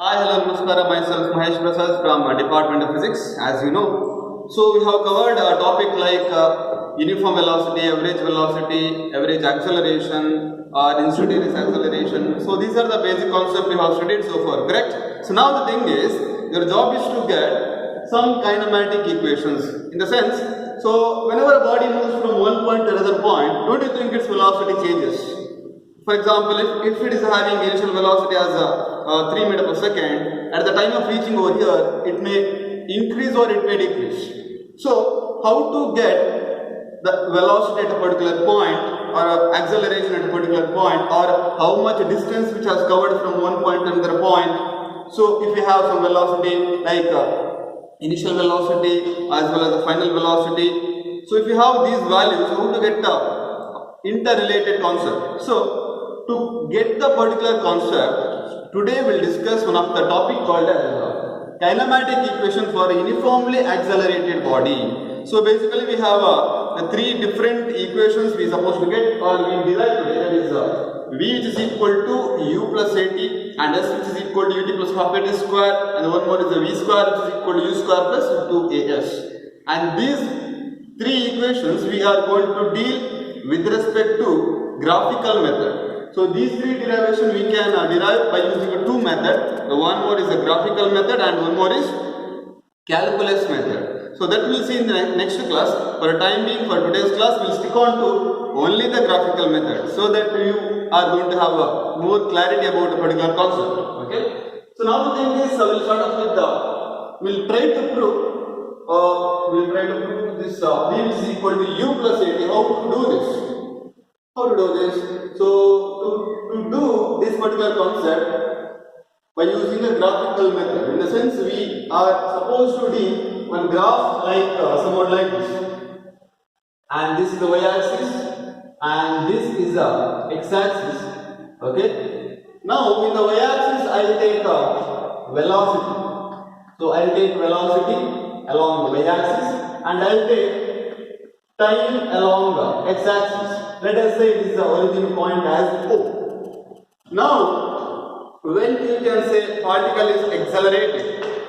Hi, hello, namaskar. Myself Mahesh Prasad from Department of Physics. As you know, so we have covered a topic like uniform velocity, average acceleration, or instantaneous acceleration. So these are the basic concepts we have studied so far, correct? So now the thing is, your job is to get some kinematic equations. In the sense, so whenever a body moves from one point to another point, don't you think its velocity changes? For example, if it is having initial velocity as 3 meter per second, at the time of reaching over here, it may increase or it may decrease. So, how to get the velocity at a particular point or acceleration at a particular point, or how much distance which has covered from one point to another point. So, if you have some velocity like initial velocity as well as the final velocity. So, if you have these values, how to get the interrelated concept. So, to get the particular concept, today we'll discuss one of the topic called as kinematic equation for a uniformly accelerated body. So basically we have three different equations we supposed to get or we derive today. That is v which is equal to u plus at and s which is equal to ut plus half at square, and one more is the v square which is equal to u square plus 2as. And these three equations we are going to deal with respect to graphical method. So these three derivations we can derive by using two methods. The one more is the graphical method and one more is calculus method. So that we'll see in the next class. For a time being, for today's class, we'll stick on to only the graphical method, so that you are going to have more clarity about a particular concept. Okay. So now the thing is, we'll start off with we'll try to prove this v is equal to u plus at. How to do this? How to do this? So to do this particular concept by using a graphical method, in the sense we are supposed to do one graph like somewhat like this, and this is the y-axis and this is the x-axis. Okay. Now in the y-axis I will take velocity. So I will take velocity along the y-axis and I will take time along the x-axis. Let us say it is the origin point as O. Now, when you can say particle is accelerated,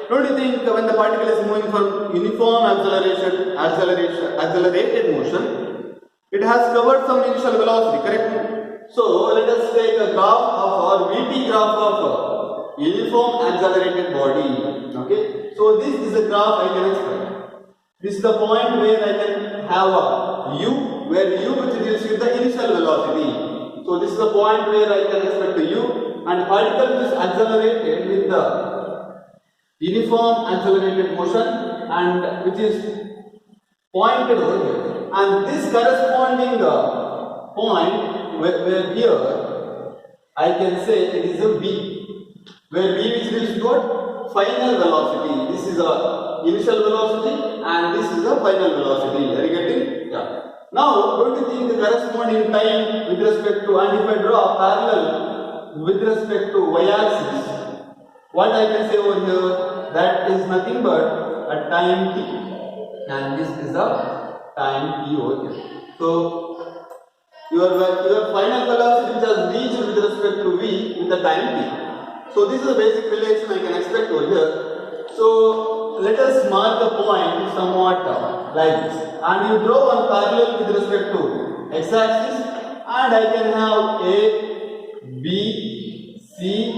don't you think when the particle is moving from uniform accelerated motion, it has covered some initial velocity, correct? So, let us take a graph of our VT graph of uniform accelerated body. Okay. So, this is the graph I can expect. This is the point where I can have a u, where u which deals with the initial velocity. So this is the point where I can expect the u, and particle which is accelerated with the uniform accelerated motion and which is pointed over here. And this corresponding point where here I can say it is a v, where v which deals with final velocity. This is a initial velocity and this is a final velocity. Are you getting? Yeah. Now, don't you think the corresponding time with respect to, and if I draw a parallel with respect to y-axis, what I can say over here, that is nothing but a time t, and this is a time t over here. So, your final velocity which has reached with respect to v with the time t. So, this is the basic relation I can expect over here. So, let us mark a point somewhat like this, and you draw one parallel with respect to x-axis, and I can have A, B, C,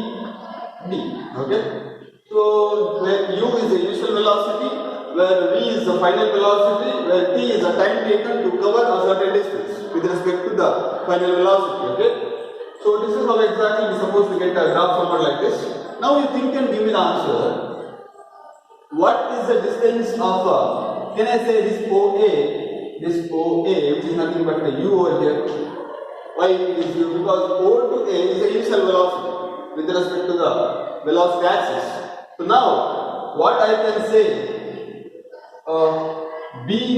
D. Okay. So where u is the initial velocity, where v is the final velocity, where t is the time taken to cover a certain distance with respect to the final velocity. Okay. So this is how exactly we are supposed to get a graph somewhat like this. Now you think and give me the answer. What is the distance of can I say this OA, which is nothing but the u over here. Why it is u? Because O to A is the initial velocity with respect to the velocity axis. So now what I can say, BD,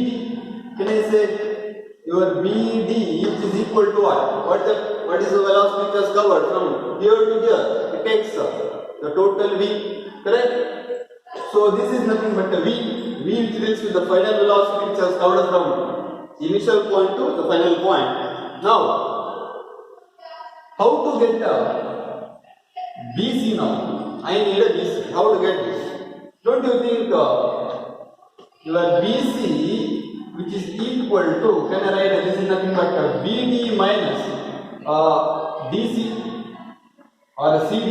can I say your BD which is equal to what? What is the velocity which has covered from here to here? It takes the total V, correct? So this is nothing but the v which deals with the final velocity which has covered from initial point to the final point. Now, how to get BC now. I need a BC. How to get this? Don't you think your BC, which is equal to, can I write this is nothing but BD minus DC or CD?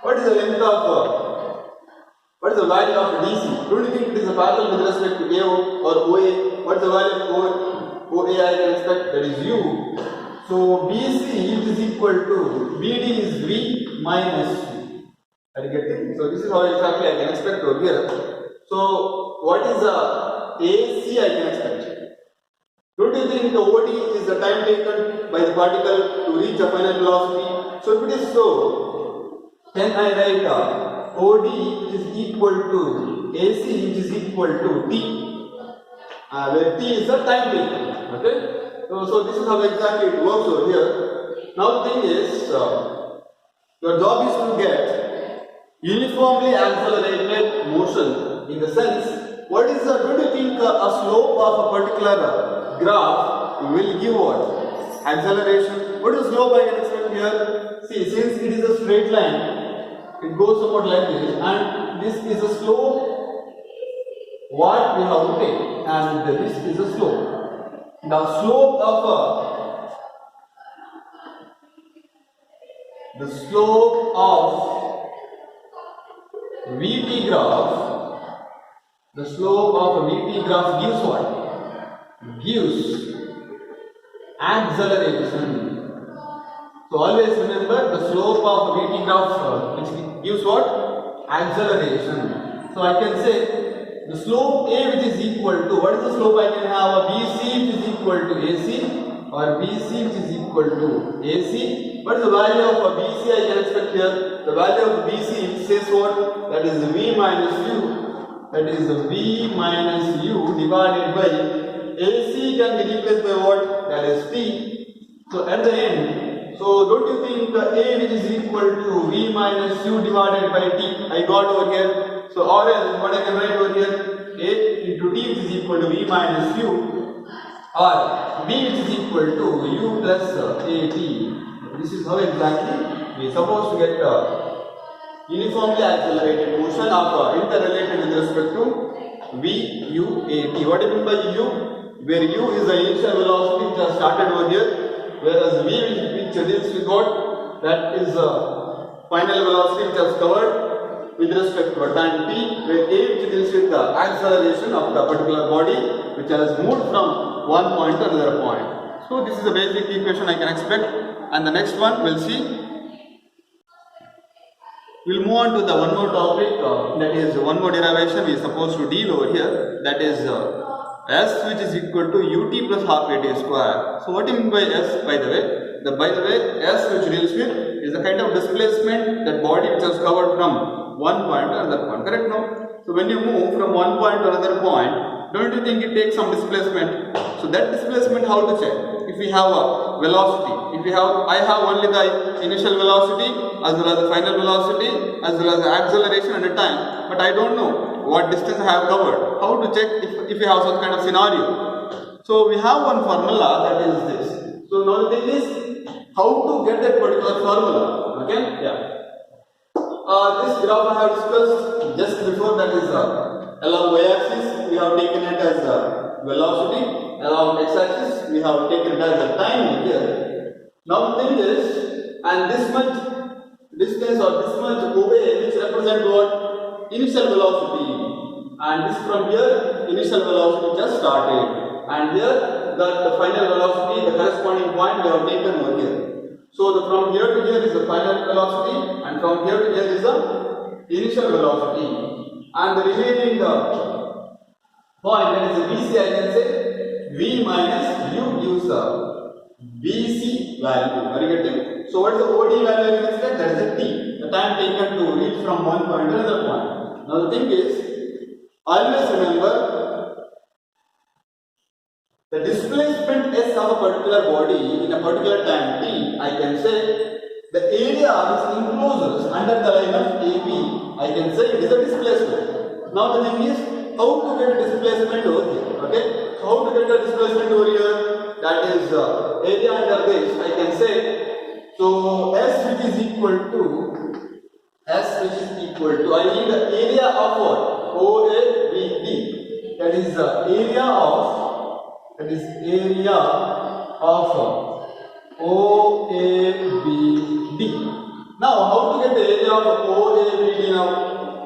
What is the length of, what is the value of DC? Don't you think it is a parallel with respect to AO or OA? What is the value of OA I can expect? That is U. So BC is equal to, BD is V minus U. Are you getting? So this is how exactly I can expect over here. So what is the AC I can expect? Don't you think the OD is the time taken by the particle to reach a final velocity? So if it is so, then I write OD which is equal to AC which is equal to T, where T is the time taken. Okay? So this is how exactly it works over here. Now the thing is, your job is to get uniformly accelerated motion, in the sense, what is the, don't you think a slope of a particular graph will give what? Acceleration. What is slope I can expect here? See, since it is a straight line, it goes somewhat like this, and this is a slope what we have to take, and this is a slope. The slope of VT graph, the slope of a VT graph gives what? Gives acceleration. So always remember the slope of a VT graph which gives what? Acceleration. So I can say the slope A which is equal to, what is the slope I can have? A BC which is equal to AC, or BC which is equal to AC. What is the value of a BC I can expect here? The value of BC says what? That is V minus U. That is V minus U divided by AC can be replaced by what? That is T. So at the end, so don't you think the A which is equal to V minus U divided by T I got over here? So or else what I can write over here? A into T which is equal to V minus U, or V which is equal to U plus AT. This is how exactly we are supposed to get uniformly accelerated motion of interrelated with respect to V, U, AT. What do you mean by U? Where U is the initial velocity which has started over here, whereas V which deals with what? That is the final velocity which has covered with respect to a time t, where A which deals with the acceleration of the particular body which has moved from one point to another point. So this is the basic equation I can expect, and the next one we'll see. We'll move on to the one more topic, that is one more derivation we are supposed to deal over here, that is S which is equal to ut plus half at square. So what do you mean by S, by the way? S which deals with is a kind of displacement, that body which has covered from one point to another point, correct now? So when you move from one point to another point, don't you think it takes some displacement? So that displacement how to check? If we have a velocity, I have only the initial velocity as well as the final velocity as well as the acceleration and the time, but I don't know what distance I have covered. How to check if we have such kind of scenario? So we have one formula, that is this. So now the thing is how to get that particular formula. Okay? Yeah. This graph I have discussed just before, that is along y-axis we have taken it as velocity, along x-axis we have taken it as a time here. Now the thing is, and this much distance or this much OA which represent what? Initial velocity, and this from here initial velocity just started, and here the final velocity, the corresponding point we have taken over here. So from here to here is the final velocity, and from here to here is the initial velocity, and the remaining point, that is the BC, I can say V minus U gives BC value. Are you getting? So what is the OD value you can expect? That is the T, the time taken to reach from one point to another point. Now the thing is, always remember the displacement S of a particular body in a particular time t, I can say the area which encloses under the line of AB, I can say it is a displacement. Now the thing is how to get displacement over here. Okay, so how to get the displacement over here? That is area under this, I can say. So S which is equal to S which is equal to, I need the area of what? OABD. That is the area of, OABD. Now, how to get the area of OABD now?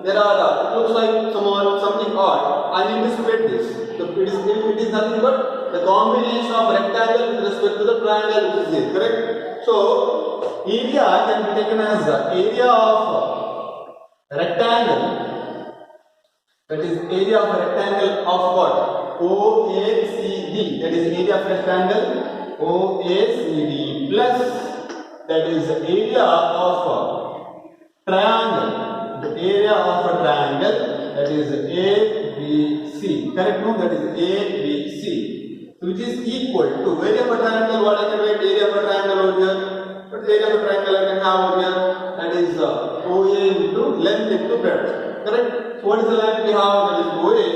There are, it looks like something odd. I need to split this. So it is nothing but the combination of rectangle with respect to the triangle which is here, correct? So, area can be taken as the area of rectangle, that is area of a rectangle of what? OACD, that is area of rectangle OACD plus that is the area of a triangle, the area of a triangle that is ABC, correct? No, that is ABC, which is equal to area of a triangle. What I can write? Area of a triangle over here. What is the area of a triangle I can have over here? That is OA into length into breadth, correct? So what is the length we have? That is OA,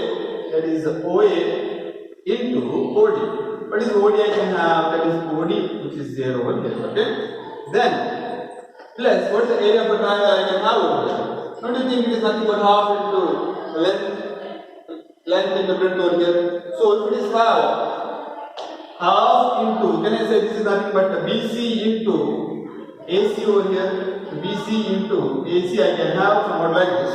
that is OA into OD. What is OD I can have? That is OD which is there over here, okay? Then plus what is the area of a triangle I can have over here? Don't you think it is nothing but half into length into breadth over here? So if it is half into, can I say this is nothing but BC into AC over here? BC into AC I can have somewhat like this.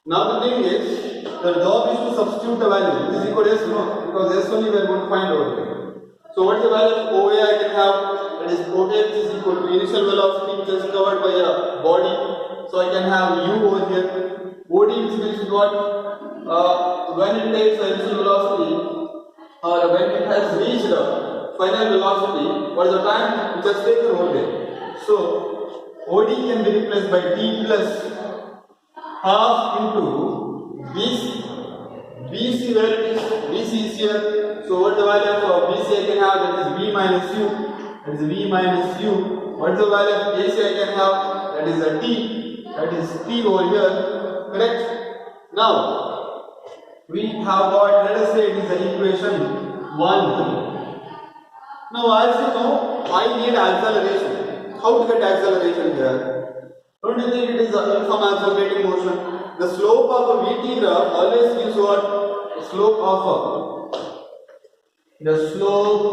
Now the thing is, the job is to substitute the value. This is equal to S, no, because S only we are going to find over here. So what is the value of OA I can have? That is OA which is equal to initial velocity which is covered by a body. So I can have U over here. OD which means what? When it takes the initial velocity or when it has reached the final velocity, what is the time which has taken over there? So OD can be replaced by T plus half into BC. BC where it is? BC is here. So what is the value of BC I can have? That is V minus U. That is V minus U. What is the value of AC I can have? That is a T. That is T over here. Correct? Now, we have got, let us say it is the equation 1. Now as you know, I need acceleration. How to get acceleration here? Don't you think it is a uniform accelerating motion? The slope of a VT graph always gives what? The slope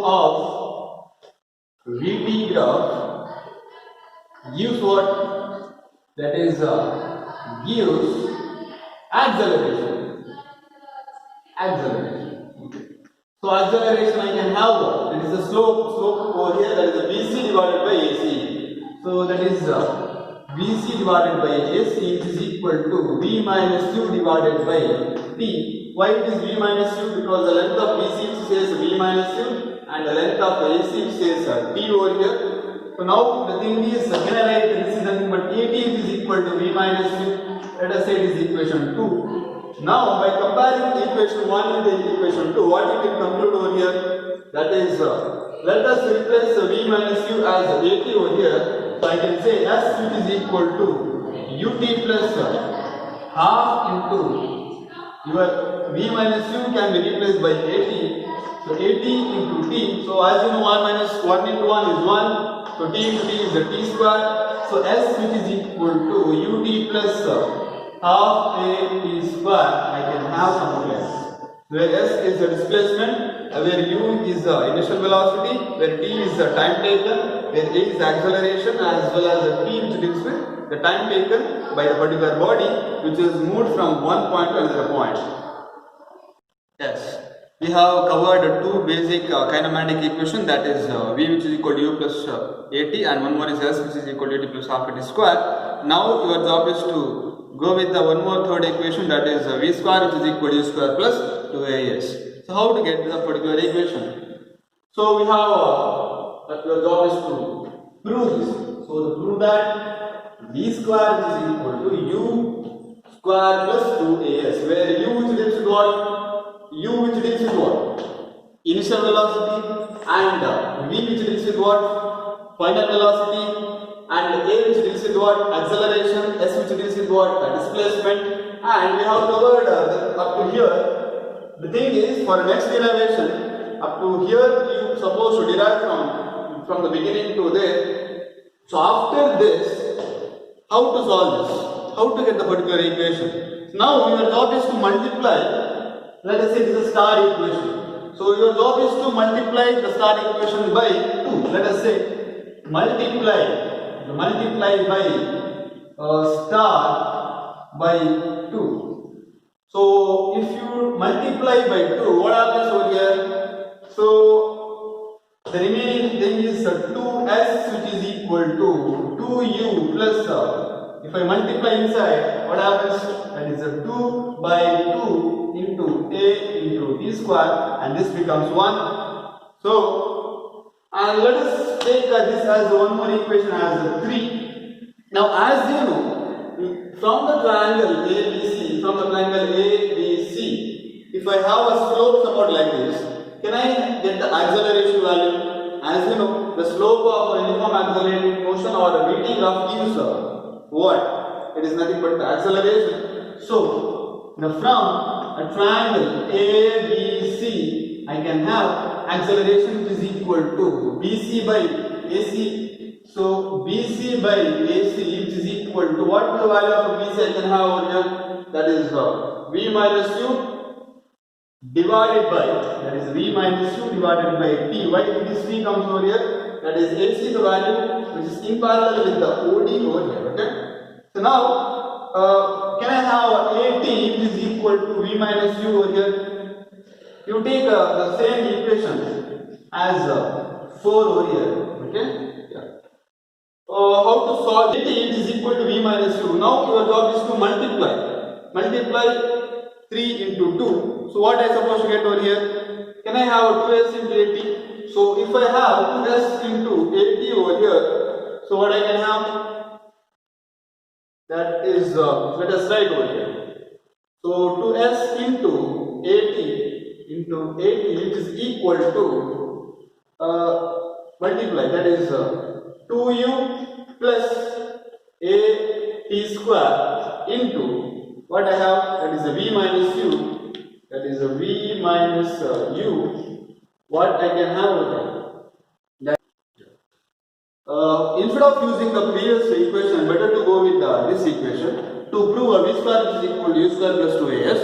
of VT graph gives what? That is gives acceleration. So acceleration I can have what? That is the slope over here, that is the BC divided by AC. So that is BC divided by AC, which is equal to V minus U divided by T. Why it is V minus U? Because the length of BC says V minus U and the length of AC says T over here. So now the thing is, can I write this is nothing but AT which is equal to V minus U. Let us say it is equation 2. Now by comparing equation 1 with the equation 2, what you can conclude over here? That is, let us replace V minus U as AT over here. So I can say S which is equal to UT plus half into your V minus U can be replaced by AT. So AT into T. So as you know, 1 minus 1 into 1 is 1. So T into T is the T square. So S which is equal to UT plus half AT square I can have something else. Where S is the displacement, where U is the initial velocity, where T is the time taken, where A is the acceleration, as well as the T which deals with the time taken by the particular body which is moved from one point to another point. Yes, we have covered two basic kinematic equations, that is V which is equal to U plus AT, and one more is S which is equal to AT plus half AT square. Now your job is to go with the one more third equation, that is V square which is equal to U square plus 2AS. So how to get this particular equation? So we have that your job is to prove this. So to prove that V square which is equal to U square plus 2AS, where U which deals with what? U which deals with what? Initial velocity, and V which deals with what? Final velocity, and A which deals with what? Acceleration, S which deals with what? Displacement, and we have covered up to here. The thing is, for next derivation, up to here you supposed to derive from the beginning to there. So after this, how to solve this, how to get the particular equation. Now your job is to multiply, let us say it is a star equation. So your job is to multiply the star equation by 2. Let us say multiply by star by 2. So if you multiply by 2, what happens over here? So the remaining thing is 2s, which is equal to 2u plus, if I multiply inside, what happens? That is 2 by 2 into a into b square, and this becomes 1. So, and let us take this as one more equation as 3. Now, as you know, from the triangle ABC, if I have a slope somewhat like this, can I get the acceleration value? As you know, the slope of a uniform accelerated motion or a VT graph gives what? It is nothing but the acceleration. So, from a triangle ABC, I can have acceleration which is equal to BC by AC. So, BC by AC, which is equal to what is the value of BC I can have over here? That is V minus U divided by, that is V minus U divided by T. Why this T comes over here? That is AC, the value which is in parallel with the OD over here. Okay. So now, can I have AT which is equal to V minus U over here? You take the same equation as 4 over here. Okay. Yeah. How to solve AT which is equal to V minus U? Now your job is to multiply 3 into 2. So what I supposed to get over here? Can I have 2s into 80? So if I have 2s into 80 over here, so what I can have? That is, let us write over here. So 2s into 80 which is equal to multiply, that is 2u plus a t square into what I have, that is a v minus u, that is a v minus u, what I can have over there. Instead of using the previous equation, better to go with this equation to prove a v square is equal to u square plus 2as.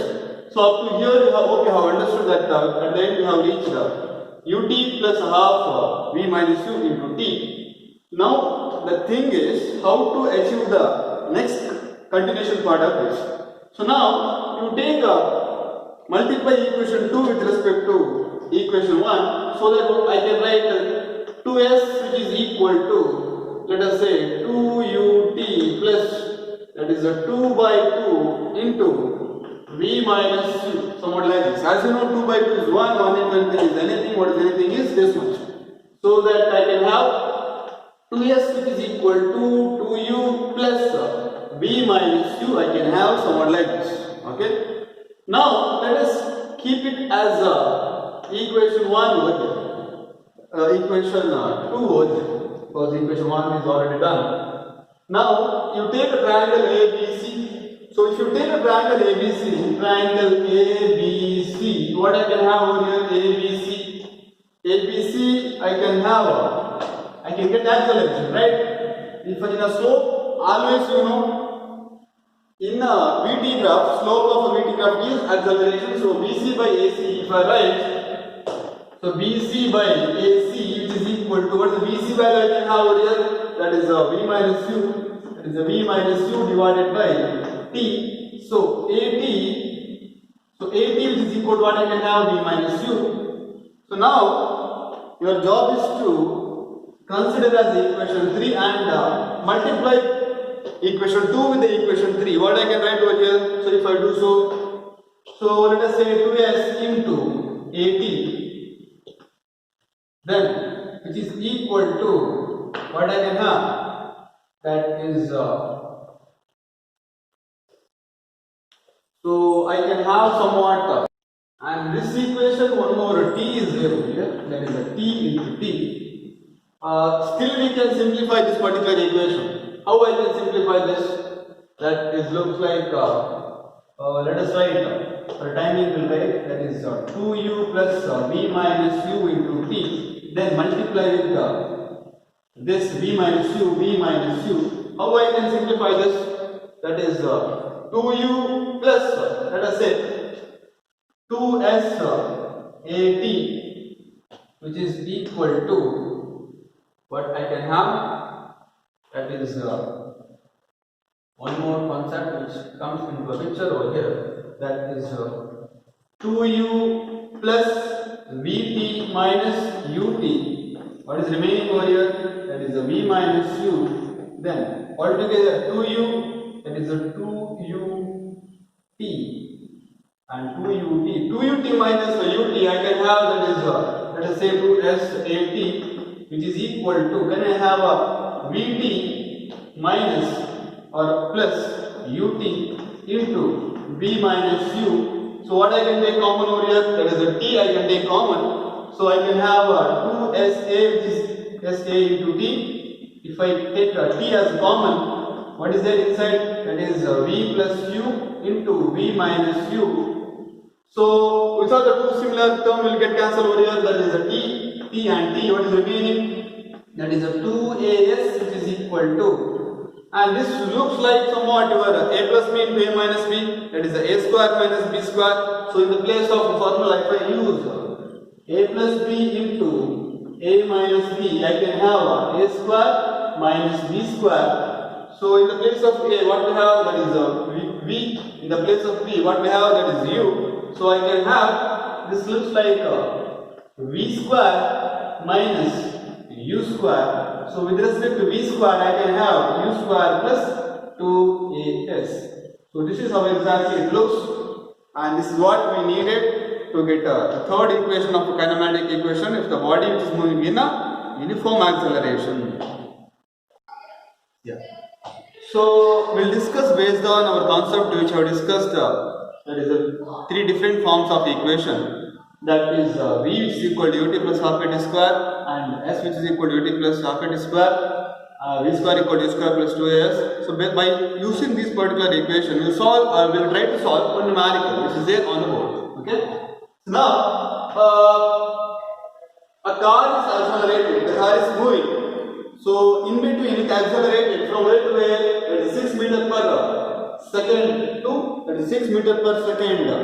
So up to here you have, okay, have understood that at the end you have reached ut plus half v minus u into t. Now the thing is how to achieve the next continuation part of this. So now you take multiply equation 2 with respect to equation 1, so that I can write 2s which is equal to, let us say 2ut plus, that is a 2 by 2 into v minus u, somewhat like this. As you know, 2 by 2 is 1, 1 into anything is anything, what is anything is this much. So that I can have 2s which is equal to 2u plus v minus u, I can have somewhat like this. Okay. Now let us keep it as equation 1 over here, equation 2 over here, because equation 1 is already done. Now you take a triangle ABC. So if you take a triangle ABC, what I can have over here? ABC, I can have, I can get acceleration, right? If in a slope, always you know, in a VT graph, slope of a VT graph is acceleration. So BC by AC, if I write, so BC by AC, which is equal to what is the BC value I can have over here? That is V minus U. That is V minus U divided by T. So AT, which is equal to what I can have? V minus U. So now your job is to consider as equation 3 and multiply equation 2 with the equation 3. What I can write over here? So if I do so let us say 2s into 80, then which is equal to what I can have? That is so I can have somewhat and this equation one more t is there over here, that is a t into t. Still we can simplify this particular equation. How I can simplify this? That is looks like let us write for timing will write, that is 2u plus v minus u into t, then multiply with this v minus u, How I can simplify this? That is 2u plus, let us say 2s at, which is equal to what I can have, that is one more concept which comes into a picture over here, that is 2u plus vt minus ut. What is remaining over here? That is v minus u. Then altogether 2u, that is a 2ut and 2ut. 2ut minus ut I can have, that is let us say 2s at, which is equal to, can I have a vt minus or plus ut into v minus u. So what I can take common over here, that is a t I can take common. So I can have 2sa, which is sa into t. If I take t as common, what is there inside? That is v plus u into v minus u. So which are the two similar term will get cancelled over here? That is a t and t. What is remaining? That is a 2as, which is equal to, and this looks like somewhat your a plus b into a minus b, that is the a square minus b square. So in the place of formula, if I use a plus b into a minus b, I can have a square minus b square. So in the place of a, what we have, that is v. In the place of b, what we have, that is u. So I can have, this looks like v square minus u square. So with respect to v square, I can have u square plus 2as. So this is how exactly it looks, and this is what we needed to get the third equation of a kinematic equation if the body which is moving in a uniform acceleration. Yeah. So we'll discuss based on our concept which I have discussed. That is three different forms of equation. That is v which is equal to ut plus half at square, and s which is equal to ut plus half at square, v square equal to u square plus 2as. So by using this particular equation, we'll solve, or we'll try to solve one numerical which is there on the board. Okay. So now a car is accelerated. The car is moving. So in between it accelerated from where to where? That is 6 meters per second to, that is 6 meters per second to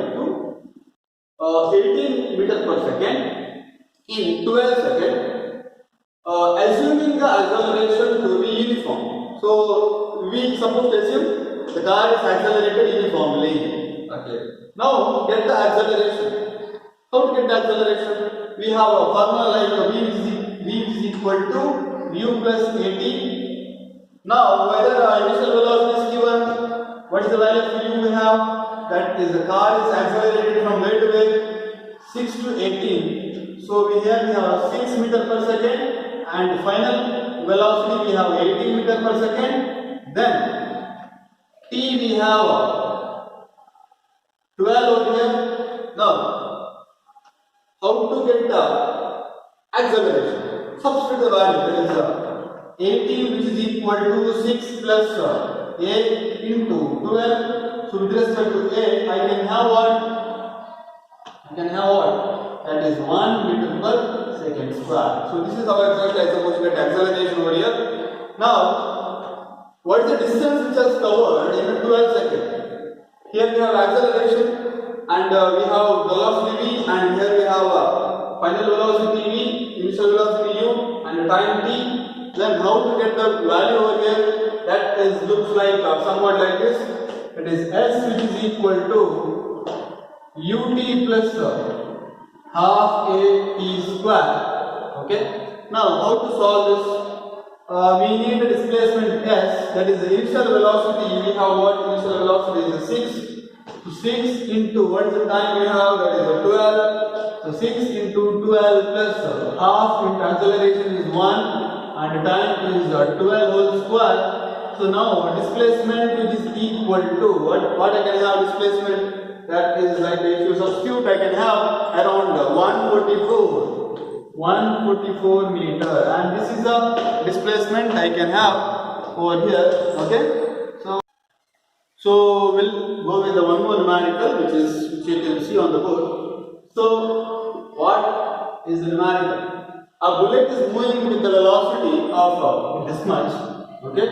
18 meters per second in 12 seconds, assuming the acceleration to be uniform. So we suppose to assume the car is accelerated uniformly. Okay. Now get the acceleration. How to get the acceleration? We have a formula like v is equal to u plus at. Now whether initial velocity is given, what is the value for u we have? That is, the car is accelerated from where to where? 6 to 18. So we have 6 meters per second, and final velocity we have 18 meters per second. Then t we have 12 over here. Now how to get the acceleration? Substitute the value, that is 18, which is equal to 6 plus a into 12. So with respect to a, I can have what? I can have what? That is 1 meter per second square. So this is how exactly I suppose to get acceleration over here. Now, what is the distance which has covered in 12 seconds? Here we have acceleration, and we have velocity v, and here we have final velocity v, initial velocity u, and time t. Then how to get the value over here? That is looks like somewhat like this. It is s which is equal to ut plus half a t square. Okay. Now how to solve this? We need the displacement s, that is the initial velocity. We have what? Initial velocity is 6. So 6 into what is the time we have? That is 12. So 6 into 12 plus half into acceleration is 1, and time is 12 whole square. So now displacement which is equal to what I can have displacement, that is like if you substitute I can have around 144 meter, and this is the displacement I can have over here. Okay. So we'll go with the one more numerical which you can see on the board. So what is the numerical? A bullet is moving with the velocity of this much. Okay.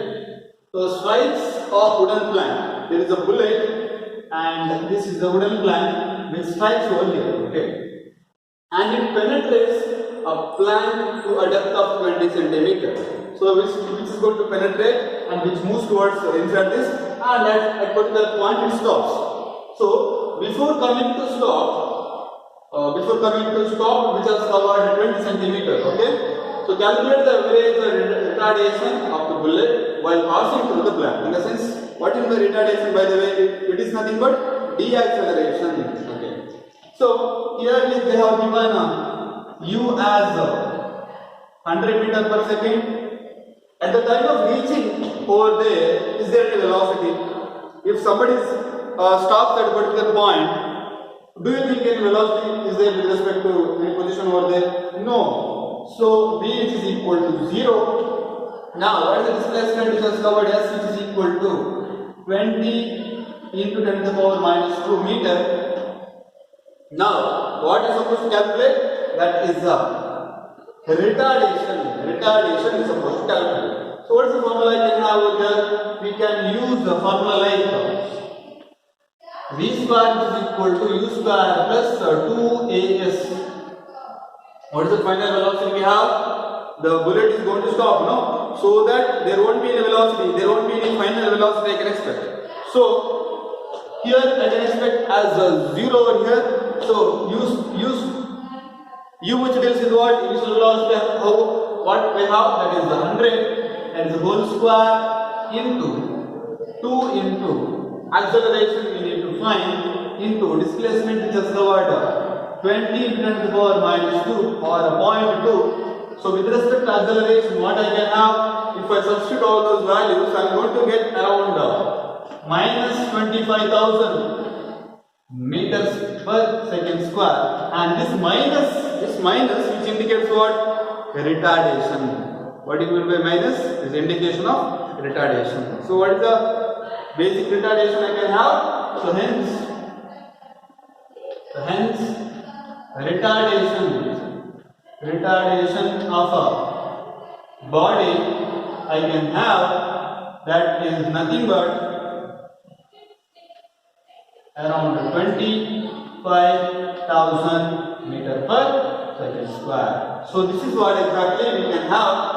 So strikes of wooden plank. There is a bullet and this is the wooden plank which strikes over here. Okay. And it penetrates a plank to a depth of 20 centimeters. So which is going to penetrate and which moves towards inside this, and at particular point it stops. So before coming to stop, which has covered 20 centimeters. Okay. So calculate the average retardation of the bullet while passing through the plank. In the sense, what is the retardation, by the way? It is nothing but deceleration. Okay. So here they have given u as 100 meter per second. At the time of reaching over there, is there any velocity? If somebody stops at a particular point, do you think any velocity is there with respect to any position over there? No. So v is equal to 0. Now what is the displacement which has covered s, which is equal to 20 into 10 to the power minus 2 meter. Now what is supposed to calculate? That is retardation. Retardation is supposed to calculate. So what is the formula I can have over here? We can use the formula like v square is equal to u square plus 2as. What is the final velocity we have? The bullet is going to stop, no? So that there won't be any velocity, there won't be any final velocity I can expect. So here I can expect as 0 over here. So u which deals with what? Initial velocity, what we have, that is 100, that is the whole square into 2 into acceleration we need to find into displacement which has covered 20 into 10 to the power minus 2 or 0.2. So with respect to acceleration, what I can have, if I substitute all those values, I am going to get around minus 25,000 meters per second square, and this minus which indicates what? Retardation. What do you mean by minus? Is indication of retardation. So what is the basic retardation I can have? So hence retardation of a body I can have, that is nothing but around 25,000 meter per second square. So this is what exactly we can have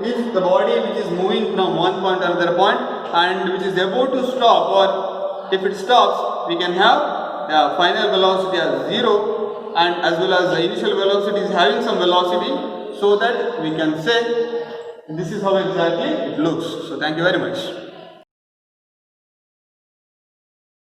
if the body which is moving from one point to another point and which is about to stop, or if it stops, we can have final velocity as 0, and as well as the initial velocity is having some velocity, so that we can say this is how exactly it looks. So thank you very much.